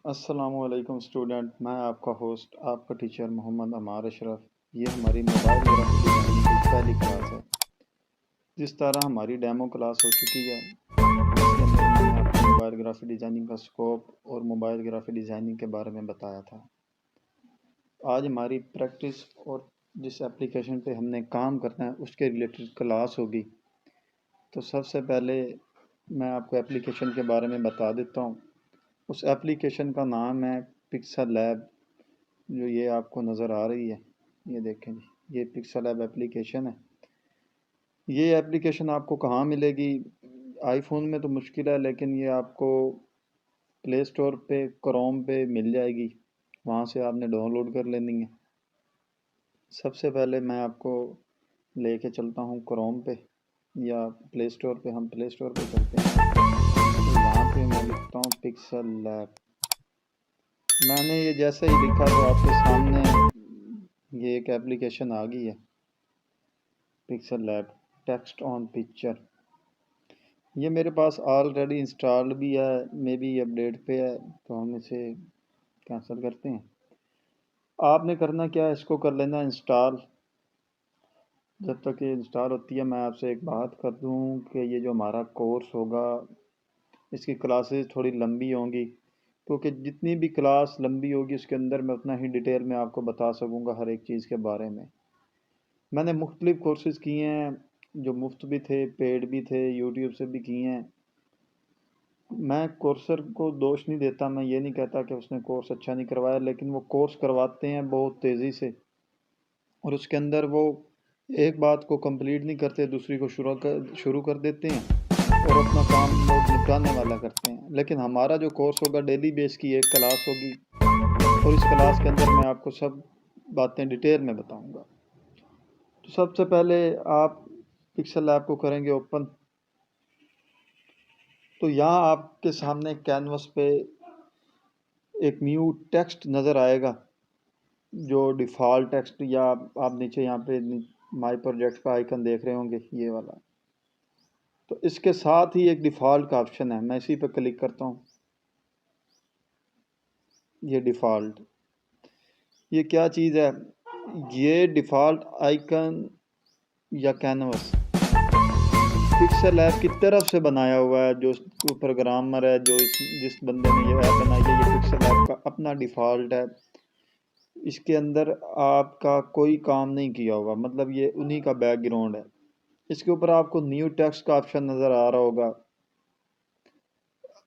अस्सलामुअलैकुम स्टूडेंट, मैं आपका होस्ट आपका टीचर मोहम्मद अमार अशरफ। ये हमारी मोबाइल ग्राफिक डिज़ाइनिंग की पहली क्लास है। जिस तरह हमारी डेमो क्लास हो चुकी है, इसके अंदर मैंने आपको मोबाइल ग्राफिक डिज़ाइनिंग का स्कोप और मोबाइल ग्राफिक डिज़ाइनिंग के बारे में बताया था। आज हमारी प्रैक्टिस और जिस एप्लीकेशन पे हमने काम करना है उसके रिलेटेड क्लास होगी। तो सबसे पहले मैं आपको एप्लीकेशन के बारे में बता देता हूँ। उस एप्लीकेशन का नाम है पिक्सल लैब, जो ये आपको नज़र आ रही है। ये देखें जी, ये पिक्सल लैब एप्लीकेशन है। ये एप्लीकेशन आपको कहाँ मिलेगी? आईफोन में तो मुश्किल है, लेकिन ये आपको प्ले स्टोर पे क्रोम पे मिल जाएगी। वहाँ से आपने डाउनलोड कर लेनी है। सबसे पहले मैं आपको लेके चलता हूँ क्रोम पे या प्ले स्टोर पे। हम प्ले स्टोर पे चलते हैं। तो यहाँ पे मैं लिखता हूँ पिक्सल लैब। मैंने ये जैसे ही लिखा तो आपके सामने ये एक एप्लीकेशन आ गई है, pixel lab text on picture. ये मेरे पास ऑलरेडी इंस्टॉल्ड भी है, मे बी अपडेट पे है, तो हम इसे कैंसिल करते हैं। आपने करना क्या है, इसको कर लेना इंस्टॉल। जब तक ये इंस्टॉल होती है, मैं आपसे एक बात कर दूं कि ये जो हमारा कोर्स होगा, इसकी क्लासेस थोड़ी लंबी होंगी, क्योंकि जितनी भी क्लास लंबी होगी उसके अंदर मैं उतना ही डिटेल में आपको बता सकूँगा हर एक चीज़ के बारे में। मैंने मुख्तलिफ़ कोर्सेज़ किए हैं, जो मुफ्त भी थे, पेड भी थे, यूट्यूब से भी किए हैं। मैं कोर्सर को दोष नहीं देता, मैं ये नहीं कहता कि उसने कोर्स अच्छा नहीं करवाया, लेकिन वो कोर्स करवाते हैं बहुत तेज़ी से, और उसके अंदर वो एक बात को कंप्लीट नहीं करते, दूसरी को शुरू कर देते हैं और अपना काम वो निपटाने वाला करते हैं। लेकिन हमारा जो कोर्स होगा, डेली बेस की एक क्लास होगी, और इस क्लास के अंदर मैं आपको सब बातें डिटेल में बताऊंगा। तो सबसे पहले आप पिक्सल लैब को करेंगे ओपन। तो यहाँ आपके सामने कैनवस पे एक न्यू टेक्स्ट नज़र आएगा, जो डिफ़ॉल्ट टेक्स्ट, या आप नीचे यहाँ पे माई प्रोजेक्ट का आइकन देख रहे होंगे, ये वाला। तो इसके साथ ही एक डिफ़ॉल्ट का ऑप्शन है, मैं इसी पे क्लिक करता हूँ। ये डिफ़ॉल्ट, ये क्या चीज़ है? ये डिफ़ॉल्ट आइकन या कैनवस पिक्सल ऐप की तरफ से बनाया हुआ है। जो प्रोग्रामर है, जो जिस बंदे ने ये ऐप बनाई है, ये पिक्सल ऐप का अपना डिफ़ॉल्ट है। इसके अंदर आपका कोई काम नहीं किया होगा, मतलब ये उन्हीं का बैकग्राउंड है। इसके ऊपर आपको न्यू टेक्स्ट का ऑप्शन नज़र आ रहा होगा।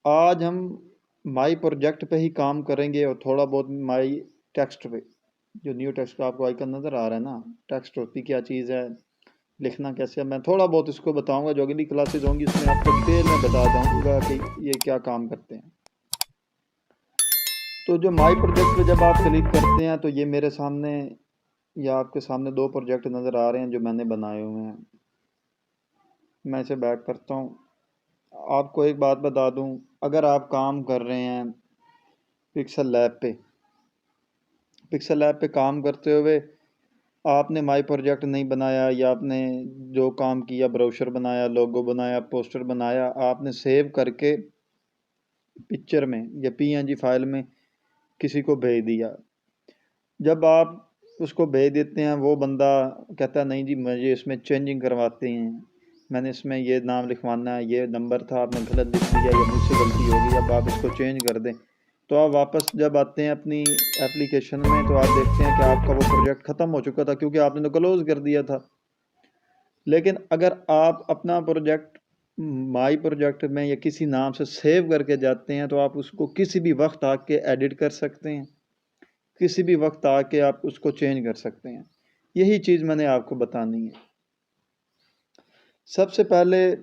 आज हम माई प्रोजेक्ट पे ही काम करेंगे और थोड़ा बहुत माई टेक्स्ट पे। जो न्यू टेक्स्ट का आपको आइकन नज़र आ रहा है ना, टेक्स्ट होती क्या चीज़ है, लिखना कैसे है, मैं थोड़ा बहुत इसको बताऊंगा। जो अगली क्लासेज होंगी उसमें आपको डिटेल में बता दूंगा कि ये क्या काम करते हैं। तो जो माई प्रोजेक्ट पे जब आप क्लिक करते हैं, तो ये मेरे सामने या आपके सामने दो प्रोजेक्ट नज़र आ रहे हैं जो मैंने बनाए हुए हैं। मैं इसे बैक करता हूँ। आपको एक बात बता दूँ, अगर आप काम कर रहे हैं पिक्सल लैब पे काम करते हुए आपने माई प्रोजेक्ट नहीं बनाया, या आपने जो काम किया, ब्रोशर बनाया, लोगो बनाया, पोस्टर बनाया, आपने सेव करके पिक्चर में या पीएनजी फाइल में किसी को भेज दिया। जब आप उसको भेज देते हैं, वो बंदा कहता है नहीं जी मुझे इसमें चेंजिंग करवाते हैं, मैंने इसमें ये नाम लिखवाना है, ये नंबर था आपने गलत लिख दिया, या मुझसे गलती होगी, अब आप इसको चेंज कर दें। तो आप वापस जब आते हैं अपनी एप्लीकेशन में, तो आप देखते हैं कि आपका वो प्रोजेक्ट ख़त्म हो चुका था, क्योंकि आपने तो क्लोज़ कर दिया था। लेकिन अगर आप अपना प्रोजेक्ट माई प्रोजेक्ट में या किसी नाम से सेव करके जाते हैं, तो आप उसको किसी भी वक्त आके एडिट कर सकते हैं, किसी भी वक्त आके आप उसको चेंज कर सकते हैं। यही चीज़ मैंने आपको बतानी है। सबसे पहले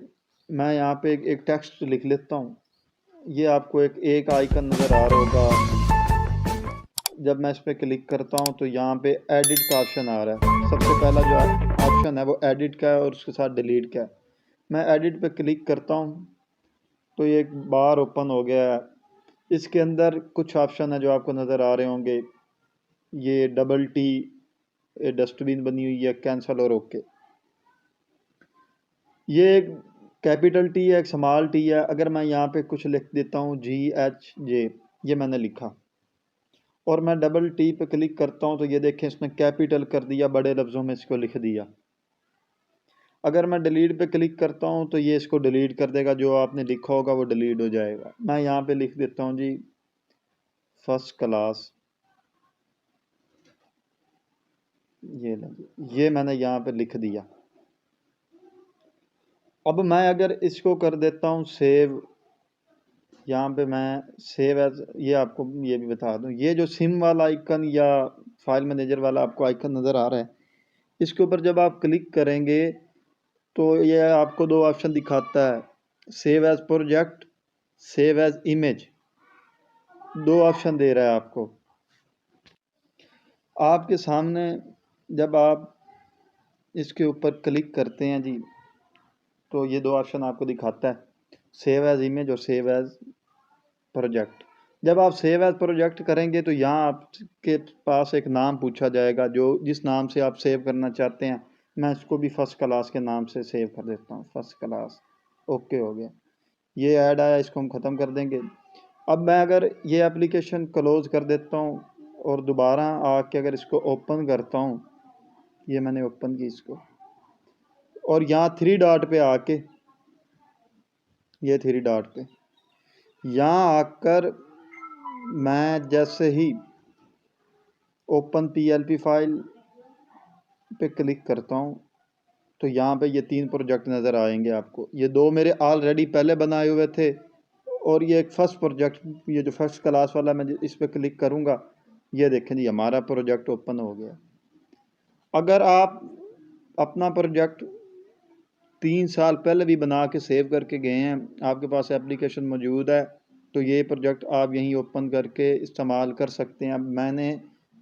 मैं यहाँ पे एक टेक्स्ट लिख लेता हूँ। ये आपको एक आइकन नज़र आ रहा होगा। जब मैं इस पर क्लिक करता हूँ, तो यहाँ पे एडिट का ऑप्शन आ रहा है। सबसे पहला जो ऑप्शन है वो एडिट का है, और उसके साथ डिलीट का है। मैं एडिट पे क्लिक करता हूँ, तो ये एक बार ओपन हो गया है। इसके अंदर कुछ ऑप्शन है जो आपको नज़र आ रहे होंगे। ये डबल टी डस्टबिन बनी हुई है, कैंसल और ओके। ये एक कैपिटल टी है, एक स्मॉल टी है। अगर मैं यहाँ पे कुछ लिख देता हूँ GHJ, ये मैंने लिखा और मैं डबल टी पे क्लिक करता हूँ तो ये देखें इसने कैपिटल कर दिया, बड़े लफ्ज़ों में इसको लिख दिया। अगर मैं डिलीट पे क्लिक करता हूँ तो ये इसको डिलीट कर देगा, जो आपने लिखा होगा वो डिलीट हो जाएगा। मैं यहाँ पे लिख देता हूँ जी फर्स्ट क्लास, ये मैंने यहाँ पे लिख दिया। अब मैं अगर इसको कर देता हूँ सेव, यहाँ पे मैं सेव एज, ये आपको ये भी बता दूँ, ये जो सिम वाला आइकन या फाइल मैनेजर वाला आपको आइकन नज़र आ रहा है, इसके ऊपर जब आप क्लिक करेंगे तो ये आपको दो ऑप्शन दिखाता है, save as project, save as image, दो ऑप्शन दे रहा है आपको। आपके सामने जब आप इसके ऊपर क्लिक करते हैं जी तो ये दो ऑप्शन आपको दिखाता है, सेव एज इमेज और सेव एज प्रोजेक्ट। जब आप सेव एज प्रोजेक्ट करेंगे तो यहाँ आपके पास एक नाम पूछा जाएगा, जो जिस नाम से आप सेव करना चाहते हैं। मैं इसको भी फर्स्ट क्लास के नाम से सेव कर देता हूँ, फर्स्ट क्लास। ओके हो गया, ये ऐड आया, इसको हम ख़त्म कर देंगे। अब मैं अगर ये एप्लीकेशन क्लोज कर देता हूँ और दोबारा आके अगर इसको ओपन करता हूँ, ये मैंने ओपन की इसको, और यहाँ थ्री डॉट पे आके, ये थ्री डॉट पे यहाँ आकर मैं जैसे ही ओपन पीएलपी फाइल पे क्लिक करता हूँ तो यहाँ पे ये तीन प्रोजेक्ट नज़र आएंगे आपको। ये दो मेरे ऑलरेडी पहले बनाए हुए थे और ये एक फर्स्ट प्रोजेक्ट, ये जो फर्स्ट क्लास वाला, मैं इस पर क्लिक करूँगा, ये देखें जी हमारा प्रोजेक्ट ओपन हो गया। अगर आप अपना प्रोजेक्ट 3 साल पहले भी बना के सेव करके गए हैं, आपके पास एप्लीकेशन मौजूद है, तो ये प्रोजेक्ट आप यहीं ओपन करके इस्तेमाल कर सकते हैं। अब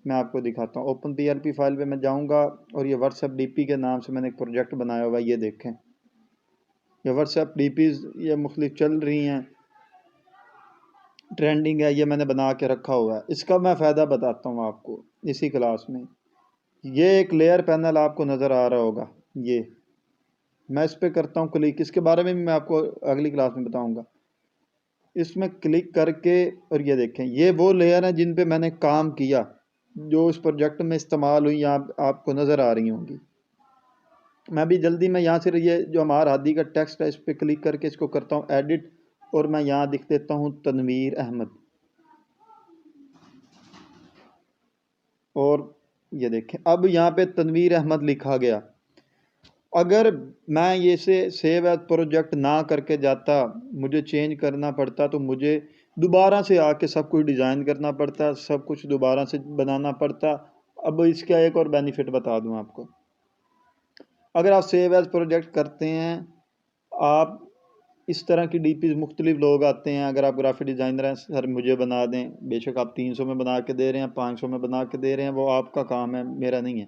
मैं आपको दिखाता हूँ। ओपन पीएलपी फाइल पे मैं जाऊँगा और ये व्हाट्सएप डीपी के नाम से मैंने एक प्रोजेक्ट बनाया हुआ है, ये देखें। ये व्हाट्सएप डीपीज़ ये मुख्तलिफ चल रही हैं, ट्रेंडिंग है, ये मैंने बना के रखा हुआ है। इसका मैं फ़ायदा बताता हूँ आपको इसी क्लास में। ये एक लेयर पैनल आपको नज़र आ रहा होगा, ये मैं इस पर करता हूँ क्लिक, इसके बारे में भी मैं आपको अगली क्लास में बताऊँगा। इसमें क्लिक करके, और ये देखें ये वो लेयर हैं जिन पे मैंने काम किया, जो इस प्रोजेक्ट में इस्तेमाल हुई, आपको नज़र आ रही होंगी। मैं भी जल्दी में यहाँ से ये जो हमारा हादी का टेक्स्ट है, इस पर क्लिक करके इसको करता हूँ एडिट, और मैं यहाँ लिख देता हूँ तनवीर अहमद, और ये देखें अब यहाँ पे तनवीर अहमद लिखा गया। अगर मैं ये से सेव एज प्रोजेक्ट ना करके जाता, मुझे चेंज करना पड़ता, तो मुझे दोबारा से आके सब कुछ डिज़ाइन करना पड़ता, सब कुछ दोबारा से बनाना पड़ता। अब इसका एक और बेनिफिट बता दूं आपको, अगर आप सेव एज प्रोजेक्ट करते हैं, आप इस तरह की डीपीज मुख्तलिफ लोग आते हैं, अगर आप ग्राफिक डिज़ाइनर हैं, सर मुझे बना दें, बेशक आप 300 में बना के दे रहे हैं, 500 में बना के दे रहे हैं, वो आपका काम है, मेरा नहीं है।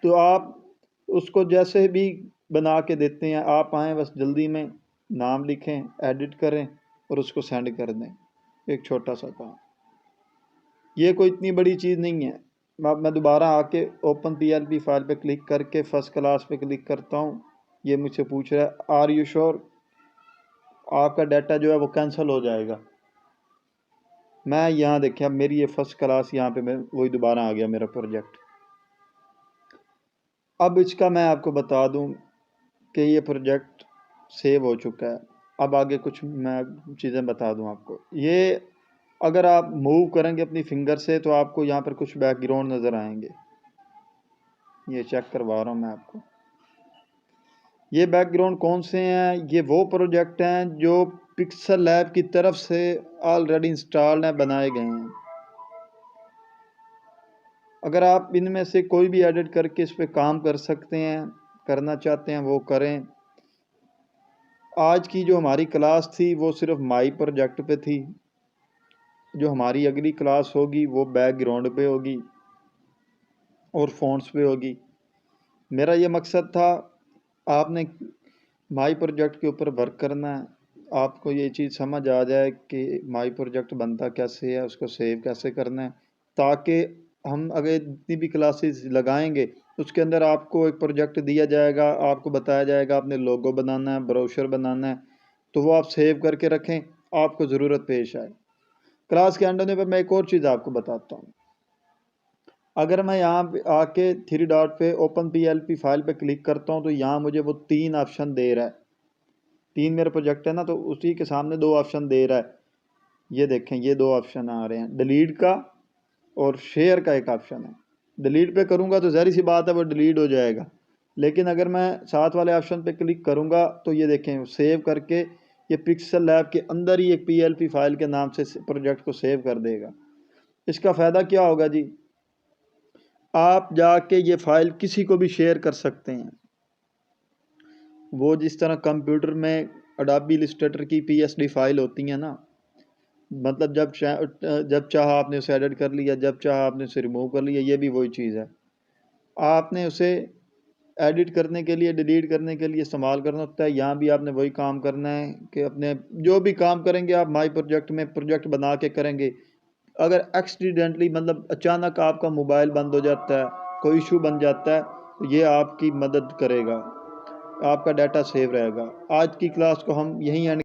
तो आप उसको जैसे भी बना के देते हैं, आप आएँ बस जल्दी में, नाम लिखें, एडिट करें और उसको सेंड कर दें। एक छोटा सा काम, ये कोई इतनी बड़ी चीज़ नहीं है। अब मैं दोबारा आके ओपन पीएलपी फाइल पे क्लिक करके फर्स्ट क्लास पे क्लिक करता हूँ, ये मुझसे पूछ रहा है आर यू श्योर, आपका डाटा जो है वो कैंसिल हो जाएगा। मैं यहाँ देखिए, अब मेरी ये फर्स्ट क्लास यहाँ पे मैं वही दोबारा आ गया मेरा प्रोजेक्ट। अब इसका मैं आपको बता दूं कि ये प्रोजेक्ट सेव हो चुका है। अब आगे कुछ मैं चीज़ें बता दूं आपको। ये अगर आप मूव करेंगे अपनी फिंगर से तो आपको यहाँ पर कुछ बैकग्राउंड नज़र आएंगे, ये चेक करवा रहा हूँ मैं आपको। ये बैकग्राउंड कौन से हैं? ये वो प्रोजेक्ट हैं जो पिक्सल लैब की तरफ से ऑलरेडी इंस्टॉल्ड हैं, बनाए गए हैं। अगर आप इनमें से कोई भी एडिट करके इस पर काम कर सकते हैं, करना चाहते हैं वो करें। आज की जो हमारी क्लास थी वो सिर्फ माई प्रोजेक्ट पे थी, जो हमारी अगली क्लास होगी वो बैकग्राउंड पे होगी और फ़ॉन्ट्स पे होगी। मेरा ये मकसद था, आपने माई प्रोजेक्ट के ऊपर वर्क करना है, आपको ये चीज़ समझ आ जाए कि माई प्रोजेक्ट बनता कैसे है, उसको सेव कैसे करना है, ताकि हम अगर जितनी भी क्लासेस लगाएंगे उसके अंदर आपको एक प्रोजेक्ट दिया जाएगा, आपको बताया जाएगा आपने लोगो बनाना है, ब्रोशर बनाना है, तो वो आप सेव करके रखें, आपको ज़रूरत पेश आए। क्लास के एंड होने पर मैं एक और चीज़ आपको बताता हूँ। अगर मैं यहाँ पे आके 3 डॉट पे ओपन PLP फाइल पे क्लिक करता हूँ तो यहाँ मुझे वो 3 ऑप्शन दे रहा है। 3 मेरा प्रोजेक्ट है ना, तो उसी के सामने 2 ऑप्शन दे रहा है। ये देखें, ये 2 ऑप्शन आ रहे हैं, डिलीट का और शेयर का एक ऑप्शन है। डिलीट पे करूँगा तो ज़ाहिर सी बात है वो डिलीट हो जाएगा, लेकिन अगर मैं साथ वाले ऑप्शन पे क्लिक करूँगा तो ये देखें सेव करके ये पिक्सल लैब के अंदर ही एक PLP फाइल के नाम से प्रोजेक्ट को सेव कर देगा। इसका फ़ायदा क्या होगा जी, आप जाके ये फाइल किसी को भी शेयर कर सकते हैं। वो जिस तरह कंप्यूटर में अडोबी इलस्ट्रेटर की PSD फाइल होती हैं ना, मतलब जब चाहा आपने उसे एडिट कर लिया, जब चाहा आपने उसे रिमूव कर लिया, ये भी वही चीज़ है। आपने उसे एडिट करने के लिए, डिलीट करने के लिए इस्तेमाल करना होता है। यहाँ भी आपने वही काम करना है कि अपने जो भी काम करेंगे आप माई प्रोजेक्ट में प्रोजेक्ट बना के करेंगे। अगर एक्सीडेंटली मतलब अचानक आपका मोबाइल बंद हो जाता है, कोई इशू बन जाता है, तो ये आपकी मदद करेगा, आपका डाटा सेव रहेगा। आज की क्लास को हम यहीं एंड